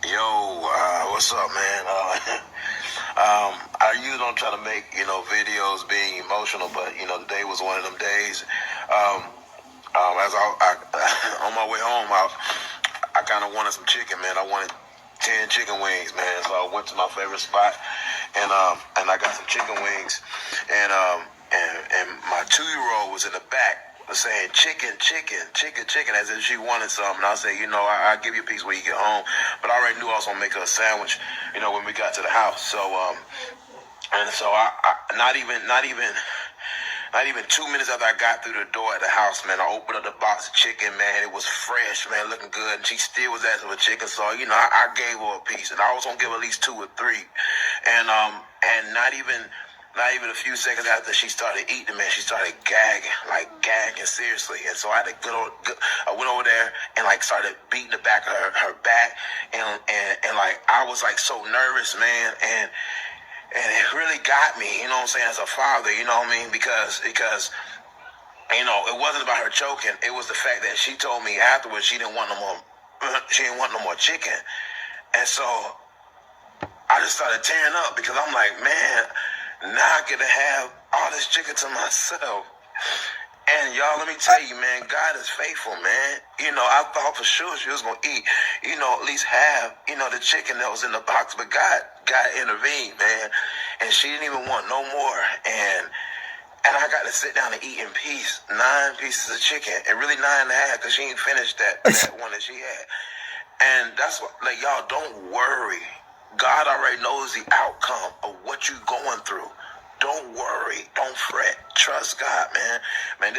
Yo, what's up, man? I usually don't try to make, videos being emotional, but, today was one of them days. As on my way home, I kind of wanted some chicken, man. I wanted 10 chicken wings, man. So I went to my favorite spot, and I got some chicken wings, and my 2-year-old was in the back saying chicken, chicken, chicken, chicken, as if she wanted something. And I said, I'll give you a piece when you get home. But I already knew I was gonna make her a sandwich, when we got to the house. So I not even 2 minutes after I got through the door at the house, man, I opened up the box of chicken, man. It was fresh, man, looking good. And she still was asking for chicken. So, I gave her a piece. And I was going to give her at least 2 or 3. And not even a few seconds after she started eating, man, she started gagging seriously. And so I had to I went over there and started beating the back of her back. And I was so nervous, man. And it really got me, as a father, because it wasn't about her choking. It was the fact that she told me afterwards she didn't want no more chicken. And so I just started tearing up because I'm like, man, now I get to have all this chicken to myself. And y'all, let me tell you, man, God is faithful, man. I thought for sure she was going to eat, at least half, the chicken that was in the box. But God intervened, man. And she didn't even want no more. And I got to sit down and eat in peace. 9 pieces of chicken. And really 9.5 because she ain't finished that one that she had. And that's what, y'all, don't worry. God already knows the outcome of what you're going through. Don't worry. Don't fret. Trust God, man. I'm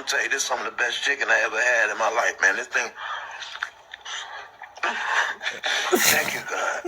telling you, this is some of the best chicken I ever had in my life, man. This thing. Thank you, God.